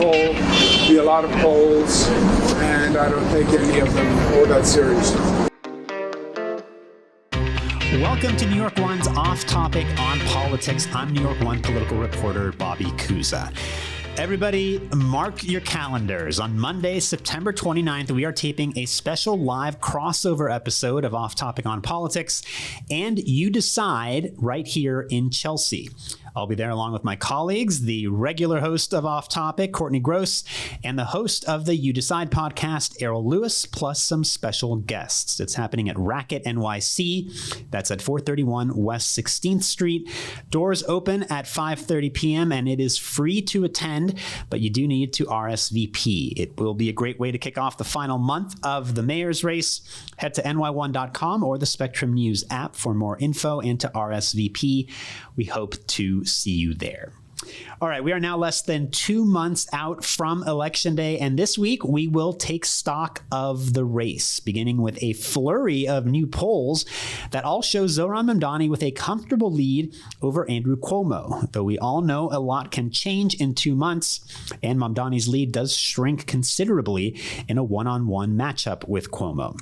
poll, be a lot of polls, and I don't take any of them all that seriously. Welcome to New York One's Off Topic on Politics. I'm New York One political reporter Bobby Cuza. Everybody, mark your calendars. On Monday, September 29th, we are taping a special live crossover episode of Off Topic on Politics, and You Decide right here in Chelsea. I'll be there along with my colleagues, the regular host of Off Topic, Courtney Gross, and the host of the You Decide podcast, Errol Lewis, plus some special guests. It's happening at Racket NYC. That's at 431 West 16th Street. Doors open at 5:30 p.m. and it is free to attend, but you do need to RSVP. It will be a great way to kick off the final month of the mayor's race. Head to ny1.com or the Spectrum News app for more info and to RSVP. We hope to see you there. All right, we are now less than 2 months out from Election Day, and this week we will take stock of the race, beginning with a flurry of new polls that all show Zohran Mamdani with a comfortable lead over Andrew Cuomo, though we all know a lot can change in 2 months, and Mamdani's lead does shrink considerably in a one-on-one matchup with Cuomo.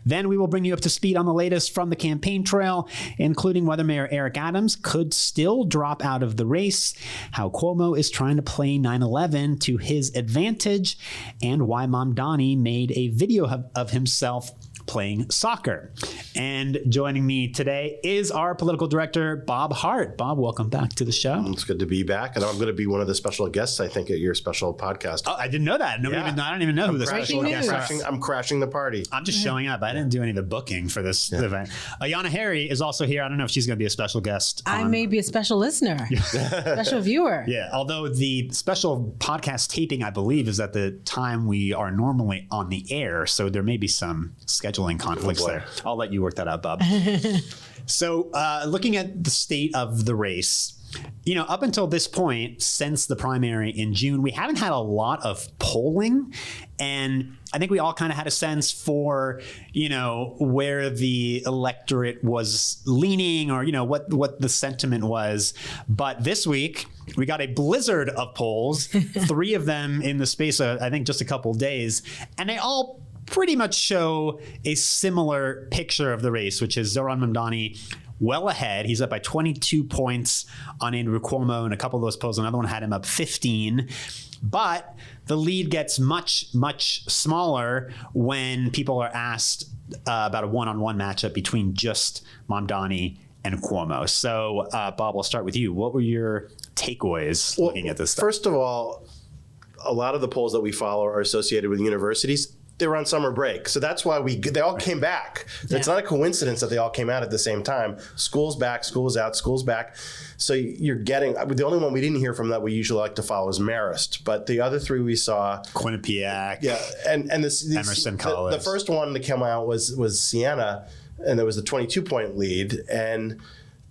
Then we will bring you up to speed on the latest from the campaign trail, including whether Mayor Eric Adams could still drop out of the race, how Cuomo is trying to play 9/11 to his advantage, and why Mamdani made a video of himself playing soccer. And joining me today is our political director, Bob Hardt. Bob, welcome back to the show. It's good to be back, and I'm going to be one of the special guests, I think, at your special podcast. Oh, I didn't know that. I don't even know who the special guest is. I'm crashing the party. I'm just showing up. I didn't do any of the booking for this event. Ayana Harry is also here. I don't know if she's going to be a special guest. I may be a special listener, special viewer. Yeah, although the special podcast taping, I believe, is at the time we are normally on the air, so there may be some scheduling conflicts there. I'll let you work that out, Bob. So looking at the state of the race, up until this point, since the primary in June, we haven't had a lot of polling. And I think we all kind of had a sense for, where the electorate was leaning or, what the sentiment was. But this week, we got a blizzard of polls, 3 of them in the space of, I think, just a couple of days. And they all pretty much show a similar picture of the race, which is Zohran Mamdani well ahead. He's up by 22 points on Andrew Cuomo, and a couple of those polls, another one had him up 15. But the lead gets much, much smaller when people are asked about a one-on-one matchup between just Mamdani and Cuomo. So, Bob, I'll start with you. What were your takeaways looking at this stuff? First of all, a lot of the polls that we follow are associated with universities. They were on summer break. So that's why they all came back. Yeah. It's not a coincidence that they all came out at the same time. School's back, school's out, school's back. So you're getting, the only one we didn't hear from that we usually like to follow is Marist. But the other 3 we saw. Quinnipiac. Yeah. And Emerson College. The first one that came out was Siena, and there was a 22-point lead. And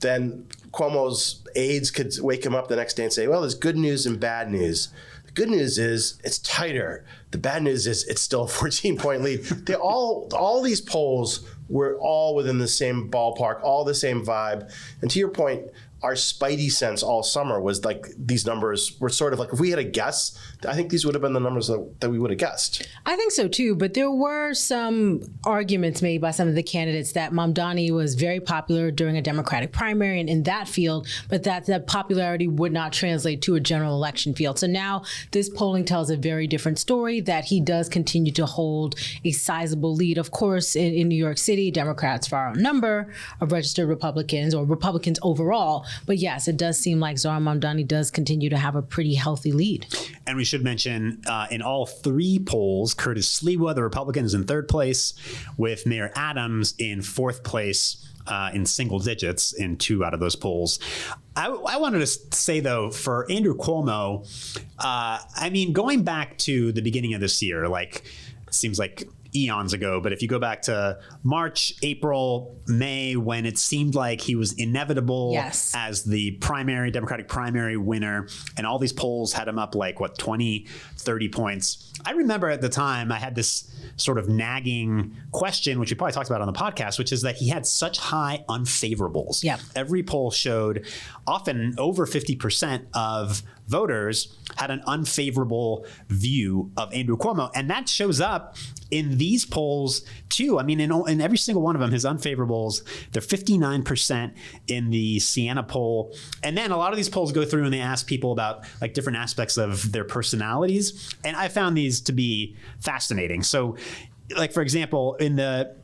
then Cuomo's aides could wake him up the next day and say, well, there's good news and bad news. Good news is it's tighter. The bad news is it's still a 14-point lead. All these polls were all within the same ballpark, all the same vibe. And to your point, our spidey sense all summer was like these numbers were sort of like, if we had a guess, I think these would have been the numbers that we would have guessed. I think so too, but there were some arguments made by some of the candidates that Mamdani was very popular during a Democratic primary and in that field, but that popularity would not translate to a general election field. So now this polling tells a very different story, that he does continue to hold a sizable lead. Of course, in New York City, Democrats far outnumber of registered Republicans or Republicans overall. But yes, it does seem like Zohran Mamdani does continue to have a pretty healthy lead. And we should mention in all 3 polls, Curtis Sliwa, the Republican, is in 3rd place, with Mayor Adams in 4th place in single digits in 2 out of those polls. I wanted to say, though, for Andrew Cuomo, going back to the beginning of this year, it seems like eons ago, but if you go back to March, April, May, when it seemed like he was inevitable as the Democratic primary winner, and all these polls had him up 20, 30 points. I remember at the time I had this sort of nagging question, which we probably talked about on the podcast, which is that he had such high unfavorables. Yeah. Every poll showed often over 50% of voters had an unfavorable view of Andrew Cuomo. And that shows up in these polls too. I mean, in every single one of them, his unfavorables, they're 59% in the Siena poll. And then a lot of these polls go through and they ask people about like different aspects of their personalities. And I found these to be fascinating. So, like, for example, in the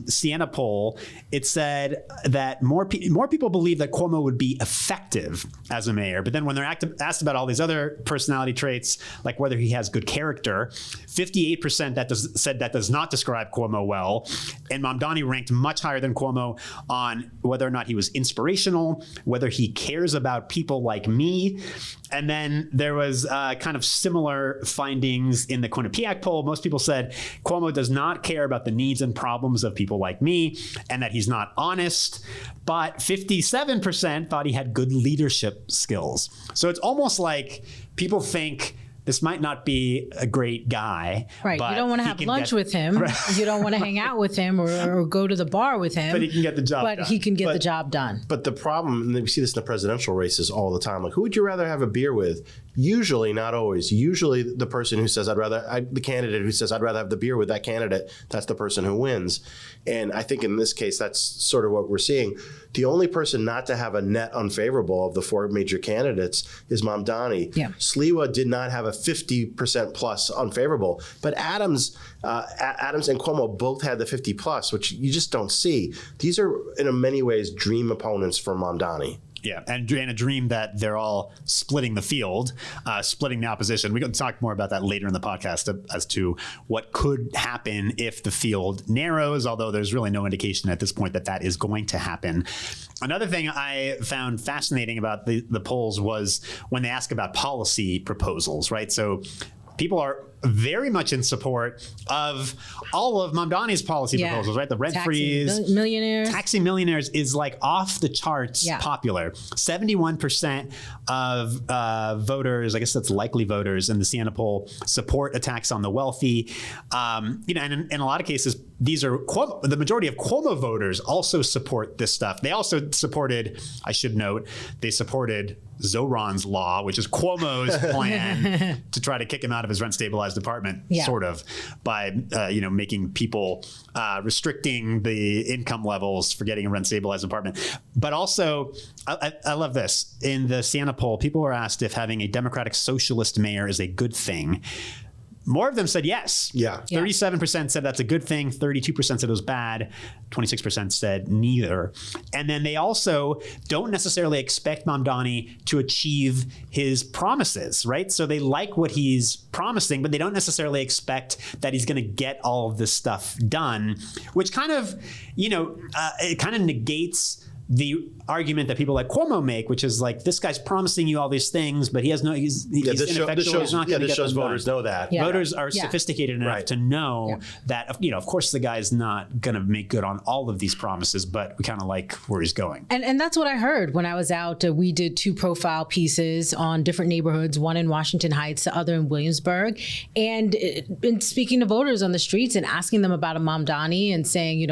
Siena poll, it said that more people believe that Cuomo would be effective as a mayor. But then when they're asked about all these other personality traits, like whether he has good character, 58% said that does not describe Cuomo well. And Mamdani ranked much higher than Cuomo on whether or not he was inspirational, whether he cares about people like me. And then there was kind of similar findings in the Quinnipiac poll. Most people said Cuomo does not care about the needs and problems of people like me, and that he's not honest. But 57% thought he had good leadership skills. So it's almost like people think this might not be a great guy. Right. You don't want to have lunch with him. Right. You don't want to hang out with him or go to the bar with him. But he can get the job done. But he can get the job done. But the problem, and we see this in the presidential races all the time, like, who would you rather have a beer with? Usually, not always. Usually the person who says, the candidate who says, I'd rather have the beer with that candidate, that's the person who wins. And I think in this case, that's sort of what we're seeing. The only person not to have a net unfavorable of the four major candidates is Mamdani. Yeah. Sliwa did not have a 50% plus unfavorable, but Adams and Cuomo both had the 50 plus, which you just don't see. These are, in many ways, dream opponents for Mamdani. Yeah, and a dream that they're all splitting the field, splitting the opposition. We're going to talk more about that later in the podcast as to what could happen if the field narrows, although there's really no indication at this point that that is going to happen. Another thing I found fascinating about the polls was when they ask about policy proposals, right? So people are very much in support of all of Mamdani's policy proposals, right? The rent freeze, millionaires. Taxing millionaires is like off the charts popular. 71% of voters, I guess that's likely voters in the Siena poll, support a tax on the wealthy. And in a lot of cases, these are the majority of Cuomo voters also support this stuff. They also supported, I should note, they supported Zohran's law, which is Cuomo's plan to try to kick him out of his rent stabilized apartment, sort of, by making people restricting the income levels for getting a rent stabilized apartment. But also, I love this. In the Siena poll, people were asked if having a Democratic socialist mayor is a good thing. More of them said yes. 37% said that's a good thing. 32% said it was bad. 26% said neither. And then they also don't necessarily expect Mamdani to achieve his promises, right? So they like what he's promising, but they don't necessarily expect that he's going to get all of this stuff done, which kind of, it kind of negates the argument that people like Cuomo make, which is like, this guy's promising you all these things, but he's ineffectual. He's not going to get them voters done. know that. Voters are sophisticated enough to know that, of course, the guy's not going to make good on all of these promises, but we kind of like where he's going. And that's what I heard when I was out. We did 2 profile pieces on different neighborhoods, one in Washington Heights, the other in Williamsburg. And in speaking to voters on the streets and asking them about a Mamdani and saying,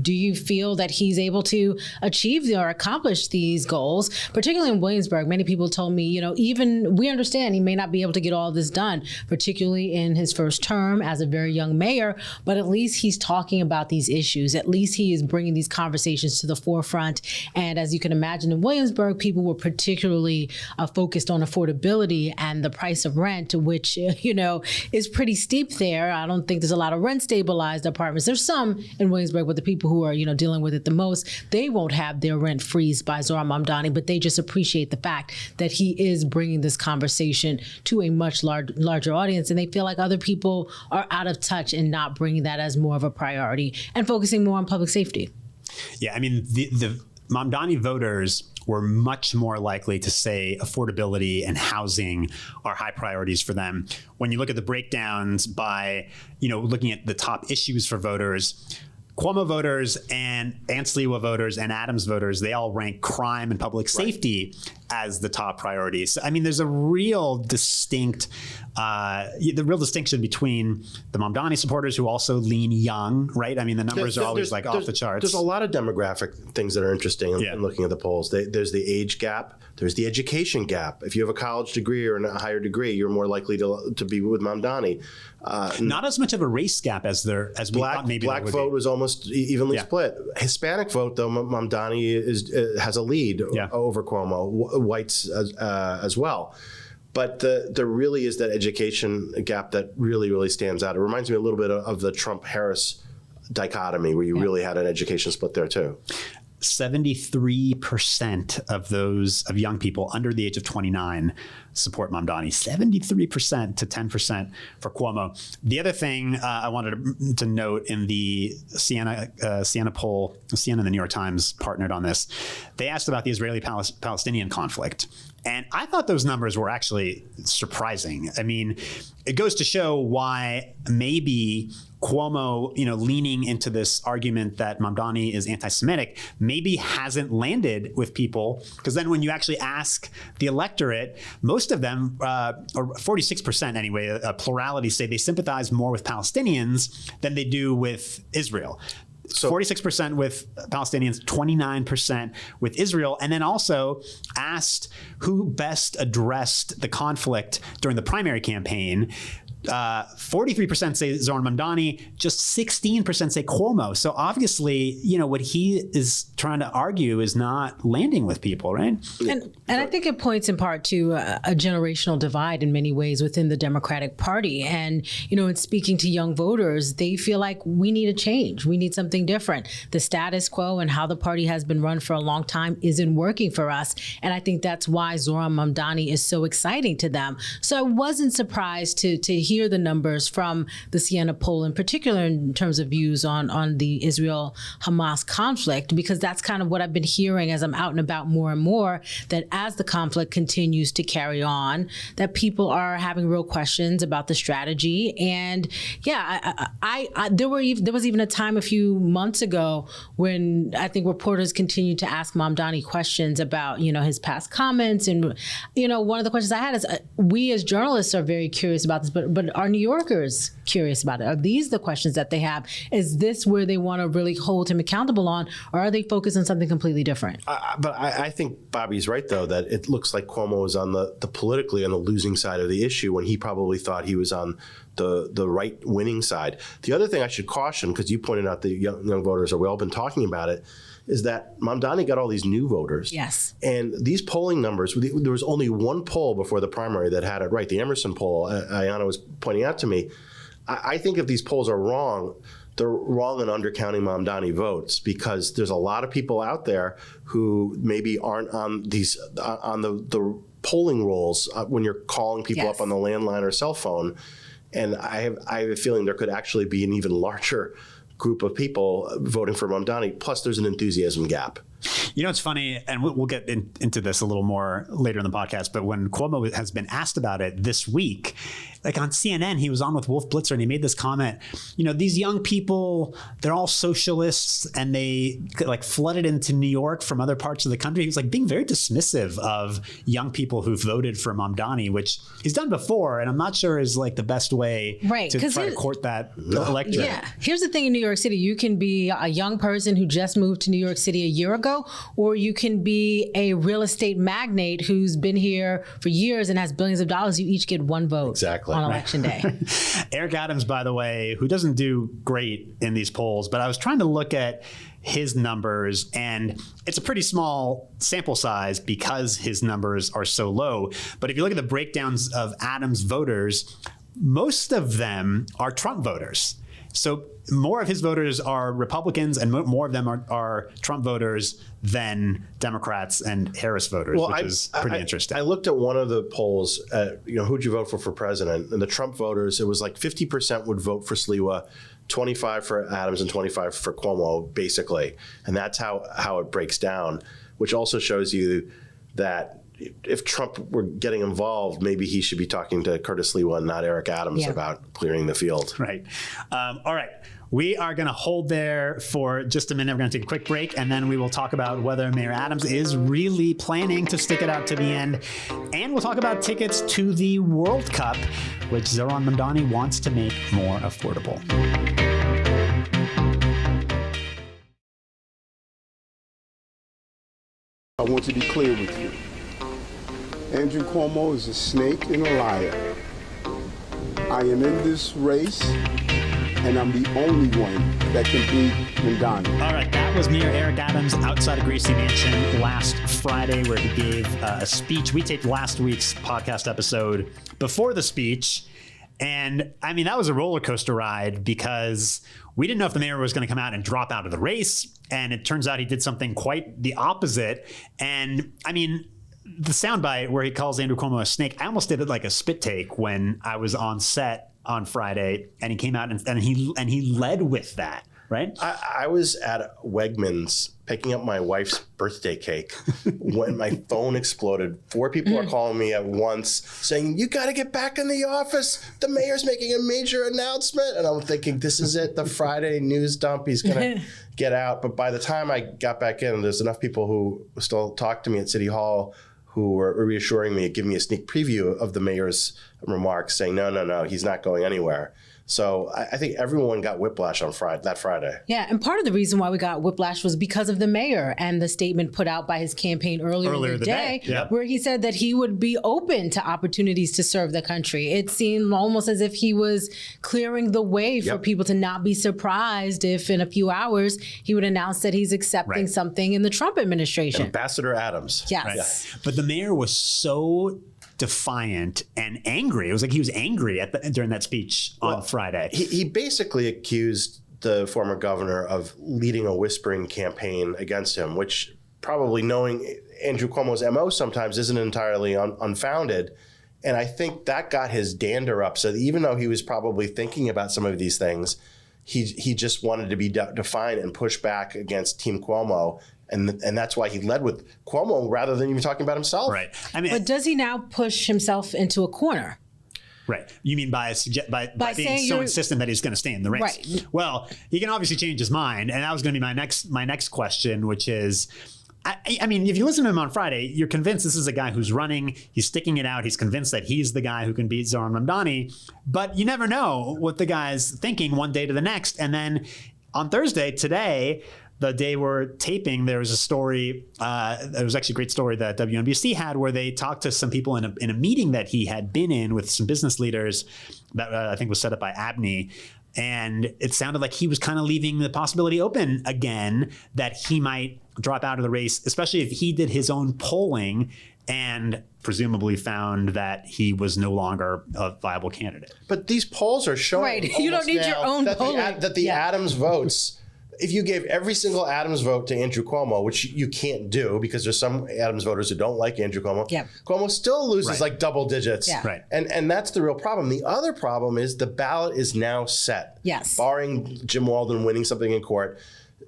do you feel that he's able to achieve or accomplish these goals, particularly in Williamsburg? Many people told me, even we understand he may not be able to get all this done, particularly in his first term as a very young mayor, but at least he's talking about these issues. At least he is bringing these conversations to the forefront. And as you can imagine, in Williamsburg, people were particularly focused on affordability and the price of rent, which, is pretty steep there. I don't think there's a lot of rent stabilized apartments. There's some in Williamsburg, but the people who are, dealing with it the most, they won't have their rent freeze by Zohran Mamdani, but they just appreciate the fact that he is bringing this conversation to a much larger audience, and they feel like other people are out of touch and not bringing that as more of a priority and focusing more on public safety. Yeah, I mean, the Mamdani voters were much more likely to say affordability and housing are high priorities for them. When you look at the breakdowns by, looking at the top issues for voters, Cuomo voters and Sliwa voters and Adams voters, they all rank crime and public safety as the top priorities. I mean, there's a real distinct the real distinction between the Mamdani supporters who also lean young, right? I mean, the numbers are always like off the charts. There's a lot of demographic things that are interesting in looking at the polls. There's the age gap. There's the education gap. If you have a college degree or a higher degree, you're more likely to be with Mamdani. Not as much of a race gap as we thought maybe black vote was almost evenly split. Hispanic vote, though, Mamdani has a lead over Cuomo. Whites as well. But there really is that education gap that really, really stands out. It reminds me a little bit of the Trump-Harris dichotomy, where you really had an education split there too. 73% of young people under the age of 29 support Mamdani. 73% to 10% for Cuomo. The other thing I wanted to note in the Siena poll, Siena and the New York Times partnered on this. They asked about the Israeli-Palestinian conflict. And I thought those numbers were actually surprising. I mean, it goes to show why maybe Cuomo, leaning into this argument that Mamdani is anti-Semitic, maybe hasn't landed with people. Because then when you actually ask the electorate, most of them, or 46% anyway, a plurality, say they sympathize more with Palestinians than they do with Israel. So 46% with Palestinians, 29% with Israel, and then also asked who best addressed the conflict during the primary campaign. 43% say Zohran Mamdani, just 16% say Cuomo. So obviously, what he is trying to argue is not landing with people, right? And I think it points in part to a generational divide in many ways within the Democratic Party. And, in speaking to young voters, they feel like we need a change. We need something different. The status quo and how the party has been run for a long time isn't working for us. And I think that's why Zohran Mamdani is so exciting to them. So I wasn't surprised to hear the numbers from the Siena poll, in particular in terms of views on the Israel-Hamas conflict, because that's kind of what I've been hearing as I'm out and about more and more, that as the conflict continues to carry on, that people are having real questions about the strategy. And there was even a time a few months ago when I think reporters continued to ask Mamdani questions about, his past comments. And, one of the questions I had is, we as journalists are very curious about this, but are New Yorkers curious about it? Are these the questions that they have? Is this where they want to really hold him accountable on, or are they focused on something completely different? But I think Bobby's right, though, that it looks like Cuomo is on the politically on the losing side of the issue when he probably thought he was on the right winning side. The other thing I should caution, because you pointed out the young voters, or we've all been talking about it, is that Mamdani got all these new voters. Yes. And these polling numbers, there was only one poll before the primary that had it right. The Emerson poll, Ayana was pointing out to me. I think if these polls are wrong, they're wrong in undercounting Mamdani votes, because there's a lot of people out there who maybe aren't on the polling rolls when you're calling people up on the landline or cell phone. And I have a feeling there could actually be an even larger group of people voting for Mamdani. Plus, there's an enthusiasm gap. It's funny, and we'll get into this a little more later in the podcast, but when Cuomo has been asked about it this week, like on CNN, he was on with Wolf Blitzer, and he made this comment, these young people, they're all socialists, and they like flooded into New York from other parts of the country. He was like being very dismissive of young people who voted for Mamdani, which he's done before, and I'm not sure is like the best way to try to court that electorate. Yeah. Here's the thing in New York City. You can be a young person who just moved to New York City a year ago, or you can be a real estate magnate who's been here for years and has billions of dollars. You each get one vote on election day. Eric Adams, by the way, who doesn't do great in these polls, but I was trying to look at his numbers, and it's a pretty small sample size because his numbers are so low. But if you look at the breakdowns of Adams' voters, most of them are Trump voters. So more of his voters are Republicans, and more of them are Trump voters than Democrats and Harris voters, which is pretty interesting. I looked at one of the polls, who'd you vote for president? And the Trump voters, it was like 50% would vote for Sliwa, 25 for Adams, and 25 for Cuomo, basically. And that's how it breaks down, which also shows you that if Trump were getting involved, maybe he should be talking to Curtis Lewa and not Eric Adams about clearing the field. Right. All right. We are going to hold there for just a minute. We're going to take a quick break, and then we will talk about whether Mayor Adams is really planning to stick it out to the end. And we'll talk about tickets to the World Cup, which Zohran Mamdani wants to make more affordable. I want to be clear with you. Andrew Cuomo is a snake and a liar. I am in this race, and I'm the only one that can beat Mamdani. All right, that was Mayor Eric Adams outside of Gracie Mansion last Friday, where he gave a speech. We taped last week's podcast episode before the speech. And I mean, that was a roller coaster ride because we didn't know if the mayor was going to come out and drop out of the race. And it turns out he did something quite the opposite. And I mean, the soundbite where he calls Andrew Cuomo a snake, I almost did it like a spit take when I was on set on Friday, and he came out and he led with that, right? I was at Wegmans picking up my wife's birthday cake when my phone exploded. 4 people are calling me at once saying, "You got to get back in the office. The mayor's making a major announcement." And I'm thinking, this is it, the Friday news dump. He's going to get out. But by the time I got back in, there's enough people who still talk to me at City Hall who were reassuring me, giving me a sneak preview of the mayor's remarks, saying, no, he's not going anywhere. So I think everyone got whiplash on that Friday. Yeah, and part of the reason why we got whiplash was because of the mayor and the statement put out by his campaign earlier in the day, where he said that he would be open to opportunities to serve the country. It seemed almost as if he was clearing the way for people to not be surprised if in a few hours he would announce that he's accepting something in the Trump administration. Ambassador Adams. Yes. Right. But the mayor was so defiant and angry. It was like he was angry during that speech on Friday. He basically accused the former governor of leading a whispering campaign against him, which probably, knowing Andrew Cuomo's MO sometimes, isn't entirely unfounded. And I think that got his dander up. So even though he was probably thinking about some of these things, he just wanted to be defiant and push back against Team Cuomo. And that's why he led with Cuomo rather than even talking about himself. Right. I mean, but does he now push himself into a corner? Right. You mean by being so insistent that he's going to stay in the race? Right. Well, he can obviously change his mind, and that was going to be my next question, which is, I mean, if you listen to him on Friday, you're convinced this is a guy who's running. He's sticking it out. He's convinced that he's the guy who can beat Zohran Mamdani. But you never know what the guy's thinking one day to the next. And then on Thursday, today, the day we're taping, there was a story. It was actually a great story that WNBC had, where they talked to some people in a meeting that he had been in with some business leaders that I think was set up by Abney. And it sounded like he was kind of leaving the possibility open again that he might drop out of the race, especially if he did his own polling and presumably found that he was no longer a viable candidate. But these polls are showing you don't need your own polling. that the Adams votes, if you gave every single Adams vote to Andrew Cuomo, which you can't do because there's some Adams voters who don't like Andrew Cuomo, Cuomo still loses like double digits. Yeah. Right. And that's the real problem. The other problem is the ballot is now set. Yes. Barring Jim Walden winning something in court.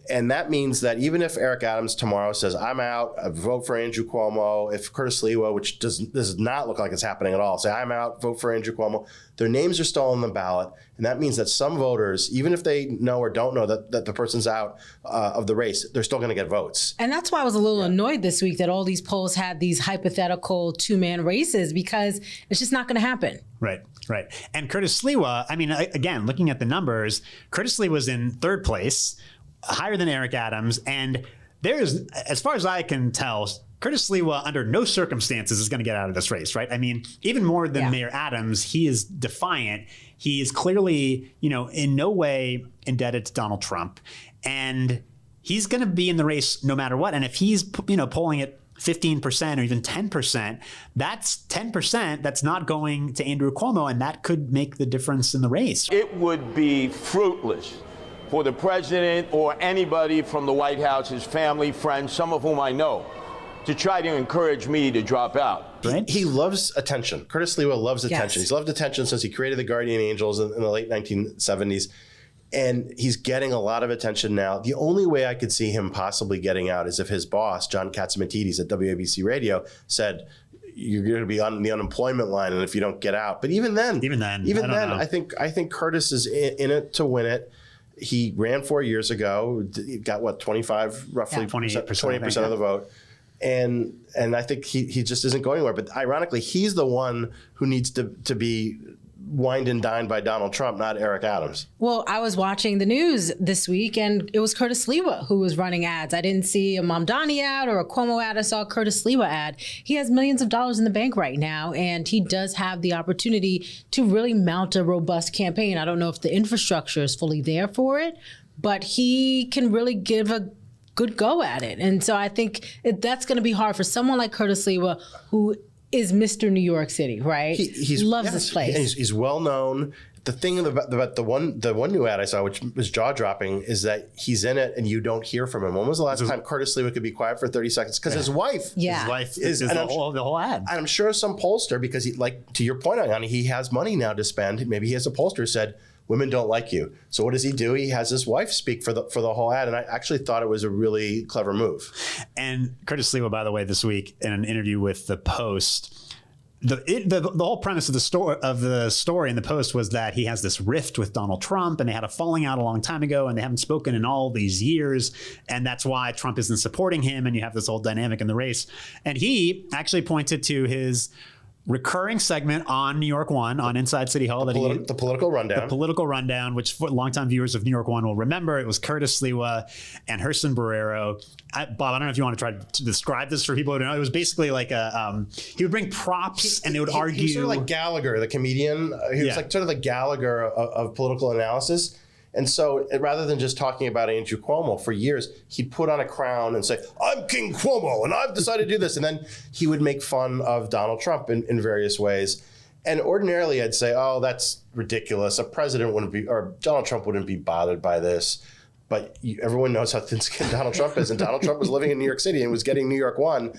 And that means that even if Eric Adams tomorrow says, I'm out, I vote for Andrew Cuomo, if Curtis Lewa, which does not look like it's happening at all, say, I'm out, vote for Andrew Cuomo, their names are still on the ballot. And that means that some voters, even if they know or don't know that the person's out of the race, they're still going to get votes. And that's why I was a little annoyed this week that all these polls had these hypothetical two-man races, because it's just not going to happen. Right, right. And Curtis Lewa, I mean, again, looking at the numbers, Curtis Lewa was in third place, higher than Eric Adams. And there's, as far as I can tell, Curtis Lewa under no circumstances is going to get out of this race, right? I mean, even more than Mayor Adams, he is defiant. He is clearly, in no way indebted to Donald Trump. And he's going to be in the race no matter what. And if he's, polling at 15% or even 10%, that's 10% that's not going to Andrew Cuomo, and that could make the difference in the race. It would be fruitless for the president or anybody from the White House, his family, friends, some of whom I know, to try to encourage me to drop out. Right? He loves attention. Curtis Lewa loves attention. He's loved attention since he created the Guardian Angels in the late 1970s. And he's getting a lot of attention now. The only way I could see him possibly getting out is if his boss, John Catsimatidis at WABC Radio, said, you're going to be on the unemployment line, and if you don't get out. But even then, I think Curtis is in it to win it. He ran 4 years ago, got what, 28% of the vote. And I think he just isn't going anywhere. But ironically, he's the one who needs to be wined and dined by Donald Trump, not Eric Adams. Well, I was watching the news this week, and it was Curtis Sliwa who was running ads. I didn't see a Mamdani ad or a Cuomo ad. I saw a Curtis Sliwa ad. He has millions of dollars in the bank right now, and he does have the opportunity to really mount a robust campaign. I don't know if the infrastructure is fully there for it, but he can really give a good go at it. And so I think that's going to be hard for someone like Curtis Sliwa, who is Mr. New York City, right? He loves this place. He's well known. The thing about the one new ad I saw, which was jaw dropping, is that he's in it and you don't hear from him. When was the last time Curtis Sliwa could be quiet for 30 seconds? Because his wife, is the whole ad. And I'm sure some pollster, because he, like to your point, Ayana, he has money now to spend. Maybe he has a pollster said, women don't like you. So what does he do? He has his wife speak for the whole ad. And I actually thought it was a really clever move. And Curtis Sliwa, by the way, this week in an interview with the Post, the whole premise of the story in the Post was that he has this rift with Donald Trump, and they had a falling out a long time ago, and they haven't spoken in all these years, and that's why Trump isn't supporting him, and you have this whole dynamic in the race. And he actually pointed to his recurring segment on New York One on Inside City Hall, the political rundown. The political rundown, which for longtime viewers of New York One will remember. It was Curtis Sliwa and Herson Barrero. Bob, I don't know if you want to try to describe this for people who don't know. It was basically like he would bring props and they would argue. He was sort of like Gallagher, the comedian. He was like sort of the Gallagher of political analysis. And so rather than just talking about Andrew Cuomo for years, he'd put on a crown and say, I'm King Cuomo and I've decided to do this. And then he would make fun of Donald Trump in various ways. And ordinarily I'd say, oh, that's ridiculous. A president wouldn't be, or Donald Trump wouldn't be bothered by this. But everyone knows how thin-skinned Donald Trump is. And Donald Trump was living in New York City and was getting New York One.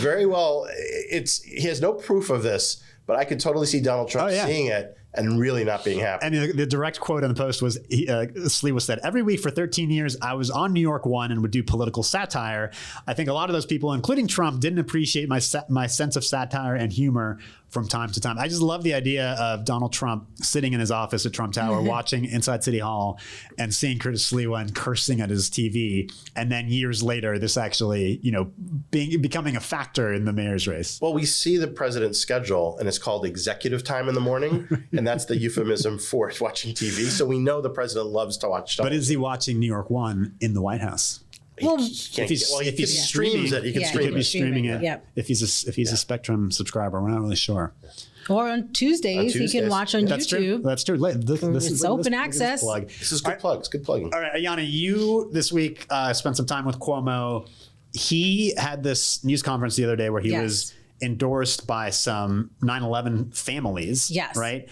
Very well, he has no proof of this, but I could totally see Donald Trump seeing it and really not being happy. I mean, the direct quote in the Post was, Sliwa said, every week for 13 years, I was on New York One and would do political satire. I think a lot of those people, including Trump, didn't appreciate my sense of satire and humor from time to time. I just love the idea of Donald Trump sitting in his office at Trump Tower, watching Inside City Hall and seeing Curtis Sliwa and cursing at his TV. And then years later, this actually, becoming a factor in the mayor's race. Well, we see the president's schedule and it's called executive time in the morning. And that's the euphemism for watching TV. So we know the president loves to watch stuff. But is he watching New York One in the White House? Well, if he streams it, he could be streaming it. Yep. If he's a Spectrum subscriber, we're not really sure. Or on Tuesdays, he can watch on YouTube. That's true. It's open access. This is good plug. It's good plugging. All right, Ayana, you this week spent some time with Cuomo. He had this news conference the other day where he was endorsed by some 9/11 families. Yes. Right.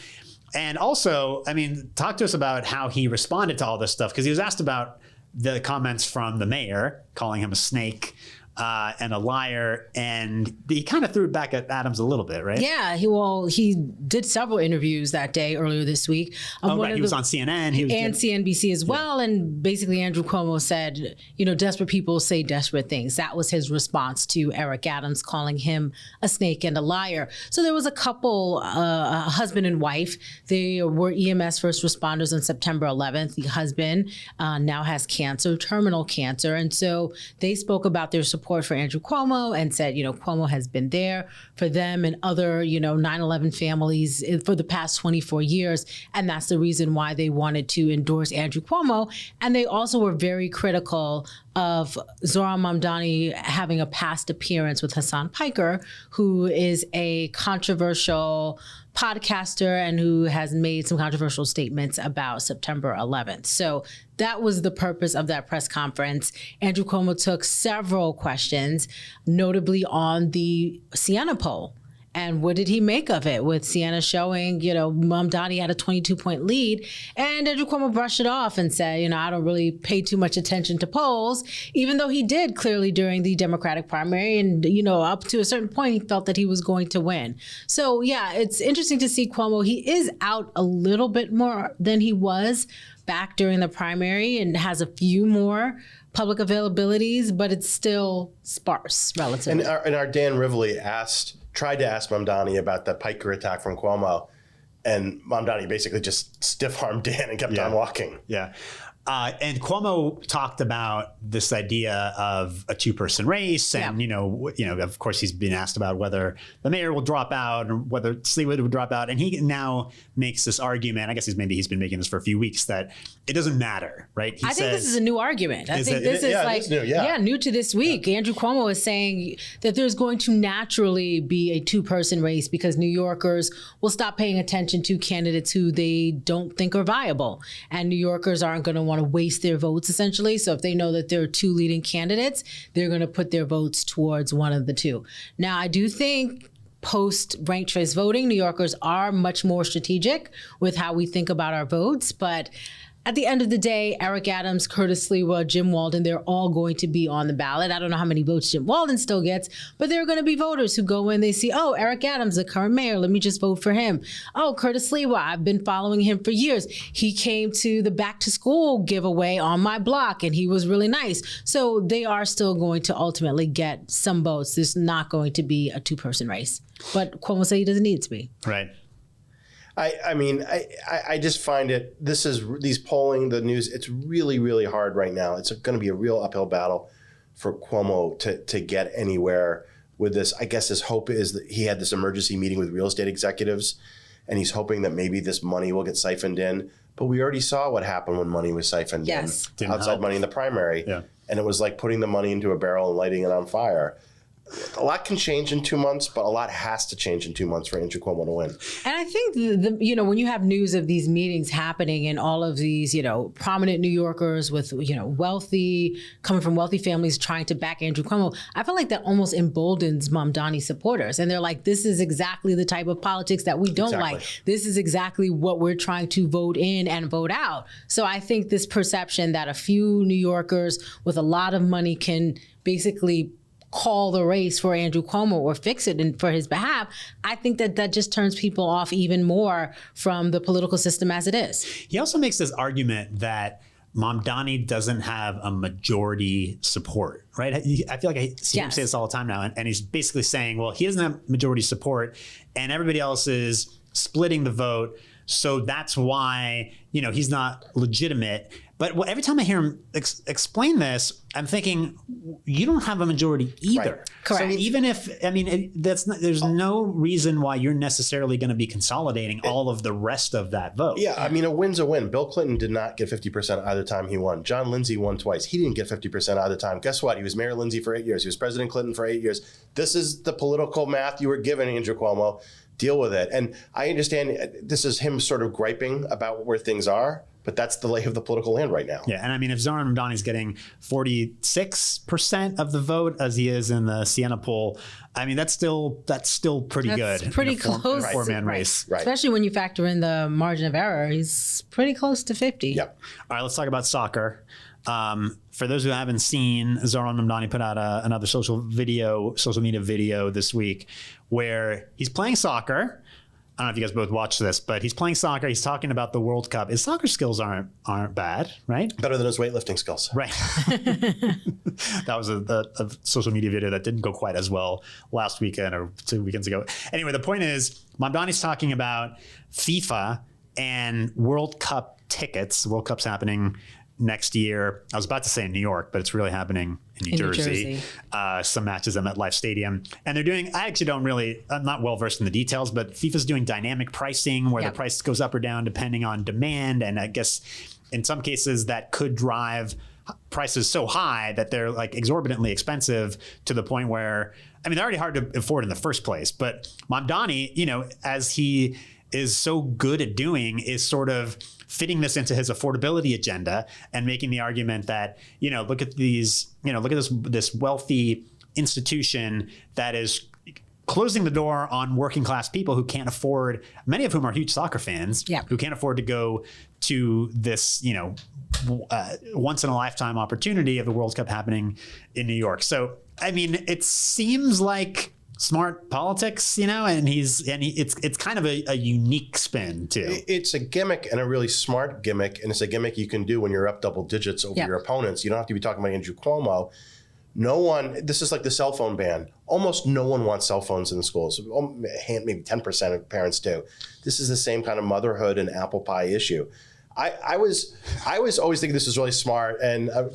And also, I mean, talk to us about how he responded to all this stuff, because he was asked about the comments from the mayor calling him a snake and a liar, and he kind of threw it back at Adams a little bit, right? Yeah, he did several interviews that day earlier this week. He was on CNN. And CNBC as well. And basically Andrew Cuomo said, desperate people say desperate things. That was his response to Eric Adams calling him a snake and a liar. So there was a couple, a husband and wife. They were EMS first responders on September 11th. The husband now has cancer, terminal cancer. And so they spoke about their support for Andrew Cuomo and said, Cuomo has been there for them and other, 9/11 families for the past 24 years. And that's the reason why they wanted to endorse Andrew Cuomo. And they also were very critical of Zohran Mamdani having a past appearance with Hassan Piker, who is a controversial podcaster and who has made some controversial statements about September 11th. So that was the purpose of that press conference. Andrew Cuomo took several questions, notably on the Siena poll. And what did he make of it with Sienna showing, Mamdani had a 22-point lead, and Andrew Cuomo brushed it off and said, I don't really pay too much attention to polls, even though he did clearly during the Democratic primary. And, up to a certain point, he felt that he was going to win. So, yeah, it's interesting to see Cuomo. He is out a little bit more than he was back during the primary and has a few more public availabilities, but it's still sparse relatively. And our Dan Rivley tried to ask Mamdani about the piker attack from Cuomo, and Mamdani basically just stiff-armed Dan and kept on walking. Yeah. And Cuomo talked about this idea of a two-person race, and of course he's been asked about whether the mayor will drop out or whether Sleewood would drop out, and he now makes this argument. I guess he's been making this for a few weeks, that it doesn't matter, right? I think this is a new argument. I think this is new to this week. Yeah. Andrew Cuomo is saying that there's going to naturally be a two-person race because New Yorkers will stop paying attention to candidates who they don't think are viable, and New Yorkers aren't going to want to waste their votes, essentially. So if they know that there are two leading candidates, they're going to put their votes towards one of the two. Now, I do think post ranked choice voting, New Yorkers are much more strategic with how we think about our votes. But at the end of the day, Eric Adams, Curtis Sliwa, Jim Walden, they're all going to be on the ballot. I don't know how many votes Jim Walden still gets, but there are going to be voters who go in, they see, oh, Eric Adams, the current mayor, let me just vote for him. Oh, Curtis Sliwa, I've been following him for years. He came to the back to school giveaway on my block and he was really nice. So they are still going to ultimately get some votes. There's not going to be a two-person race. But Cuomo said he doesn't need it to be. Right. I just find these polling, the news, it's really, really hard right now. It's going to be a real uphill battle for Cuomo to get anywhere with this. I guess his hope is that he had this emergency meeting with real estate executives, and he's hoping that maybe this money will get siphoned in. But we already saw what happened when money was siphoned in, outside money in the primary. Yeah. And it was like putting the money into a barrel and lighting it on fire. A lot can change in 2 months, but a lot has to change in 2 months for Andrew Cuomo to win. And I think, when you have news of these meetings happening and all of these, prominent New Yorkers with, coming from wealthy families trying to back Andrew Cuomo, I feel like that almost emboldens Mamdani supporters. And they're like, this is exactly the type of politics that we don't like. This is exactly what we're trying to vote in and vote out. So I think this perception that a few New Yorkers with a lot of money can basically call the race for Andrew Cuomo or fix it for his behalf, I think that just turns people off even more from the political system as it is. He also makes this argument that Mamdani doesn't have a majority support, right? I feel like I see him say this all the time now, and he's basically saying, well, he doesn't have majority support and everybody else is splitting the vote, so that's why, he's not legitimate. But every time I hear him explain this, I'm thinking, you don't have a majority either. Right. Correct. So even if, there's no reason why you're necessarily going to be consolidating all of the rest of that vote. Yeah, a win's a win. Bill Clinton did not get 50% either time he won. John Lindsay won twice. He didn't get 50% either time. Guess what? He was Mayor Lindsay for 8 years. He was President Clinton for 8 years. This is the political math you were given, Andrew Cuomo. Deal with it. And I understand this is him sort of griping about where things are, but that's the lay of the political land right now. Yeah, and if Zohran Mamdani is getting 46% of the vote as he is in the Siena poll, that's still pretty good. That's pretty close. Four-man race. Right. Especially when you factor in the margin of error. He's pretty close to 50. Yep. All right, let's talk about soccer. For those who haven't seen, Zohran Mamdani put out another social media video this week where he's playing soccer. I don't know if you guys both watched this, but he's playing soccer. He's talking about the World Cup. His soccer skills aren't bad, right? Better than his weightlifting skills. Right. That was a social media video that didn't go quite as well last weekend or 2 weekends ago. Anyway, the point is, Mamdani's talking about FIFA and World Cup tickets. The World Cup's happening next year. I was about to say in New York, but it's really happening in New Jersey. Some matches at MetLife Stadium. And they're doing, I'm not well versed in the details, but FIFA's doing dynamic pricing where the price goes up or down depending on demand. And I guess in some cases that could drive prices so high that they're like exorbitantly expensive to the point where, they're already hard to afford in the first place. But Mamdani, as he is so good at doing, is sort of fitting this into his affordability agenda and making the argument that, look at this wealthy institution that is closing the door on working class people who can't afford, many of whom are huge soccer fans, who can't afford to go to this, once in a lifetime opportunity of the World Cup happening in New York. So, I mean, it seems like smart politics, and it's kind of a unique spin too. It's a gimmick and a really smart gimmick, and it's a gimmick you can do when you're up double digits over your opponents. You don't have to be talking about Andrew Cuomo. This is like the cell phone ban. Almost no one wants cell phones in the schools. Maybe 10% of parents do. This is the same kind of motherhood and apple pie issue. I was always thinking this was really smart, and a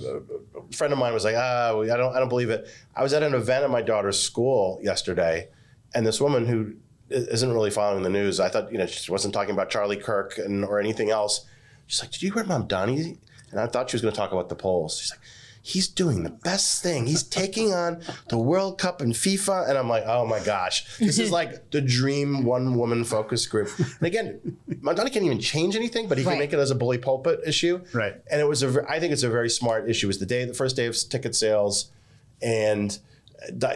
friend of mine was like, I don't believe it. I was at an event at my daughter's school yesterday, and this woman who isn't really following the news, I thought, she wasn't talking about Charlie Kirk or anything else. She's like, did you hear Mamdani? And I thought she was going to talk about the polls. She's like, he's doing the best thing. He's taking on the World Cup and FIFA. And I'm like, oh my gosh, this is like the dream one-woman focus group. And again, Mamdani can't even change anything, but he can make it as a bully pulpit issue. Right. And I think it's a very smart issue. It's the first day of ticket sales, and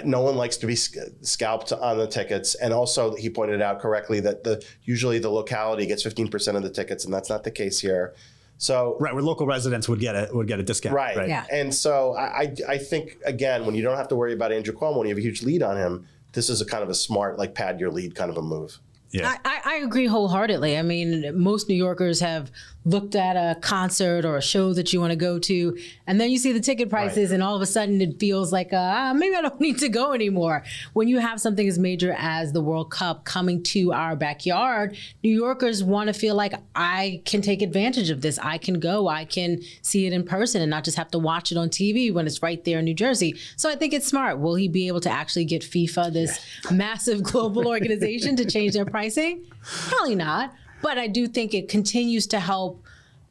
no one likes to be scalped on the tickets. And also, he pointed out correctly that usually the locality gets 15% of the tickets, and that's not the case here. So where local residents would get a discount. Right. Yeah. And so I think, again, when you don't have to worry about Andrew Cuomo, when you have a huge lead on him, this is a kind of a smart, like, pad your lead kind of a move. Yeah. I agree wholeheartedly. I mean, most New Yorkers have looked at a concert or a show that you want to go to, and then you see the ticket prices, and all of a sudden it feels like, maybe I don't need to go anymore. When you have something as major as the World Cup coming to our backyard, New Yorkers want to feel like, I can take advantage of this. I can go, I can see it in person and not just have to watch it on TV when it's right there in New Jersey. So I think it's smart. Will he be able to actually get FIFA, this massive global organization, to change their pricing? Probably not. But I do think it continues to help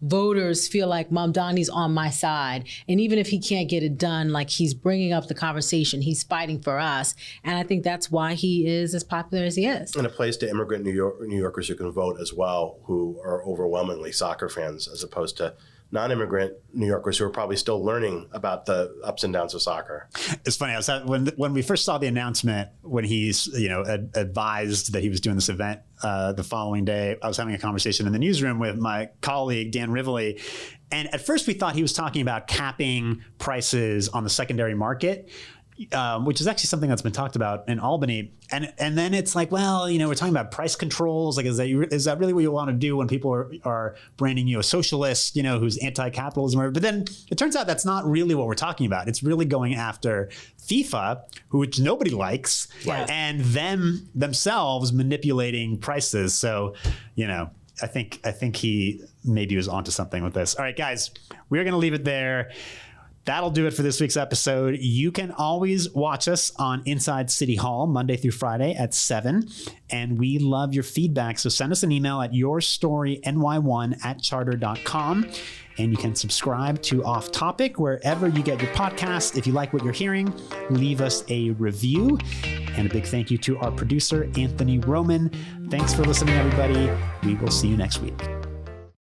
voters feel like Mamdani's on my side. And even if he can't get it done, like, he's bringing up the conversation, he's fighting for us. And I think that's why he is as popular as he is. And it plays to immigrant New Yorkers who can vote as well, who are overwhelmingly soccer fans, as opposed to non-immigrant New Yorkers who are probably still learning about the ups and downs of soccer. It's funny. When we first saw the announcement, when he's advised that he was doing this event the following day, I was having a conversation in the newsroom with my colleague Dan Rivoli, and at first we thought he was talking about capping prices on the secondary market, which is actually something that's been talked about in Albany. And then it's like, well, we're talking about price controls. Like, is that really what you want to do when people are branding you a socialist, who's anti-capitalism? But then it turns out that's not really what we're talking about. It's really going after FIFA, which nobody likes, and themselves manipulating prices. So, I think he maybe was onto something with this. All right, guys, we're going to leave it there. That'll do it for this week's episode. You can always watch us on Inside City Hall Monday through Friday at 7. And we love your feedback. So send us an email at yourstoryn1@charter.com. And you can subscribe to Off Topic wherever you get your podcasts. If you like what you're hearing, leave us a review. And a big thank you to our producer, Anthony Roman. Thanks for listening, everybody. We will see you next week.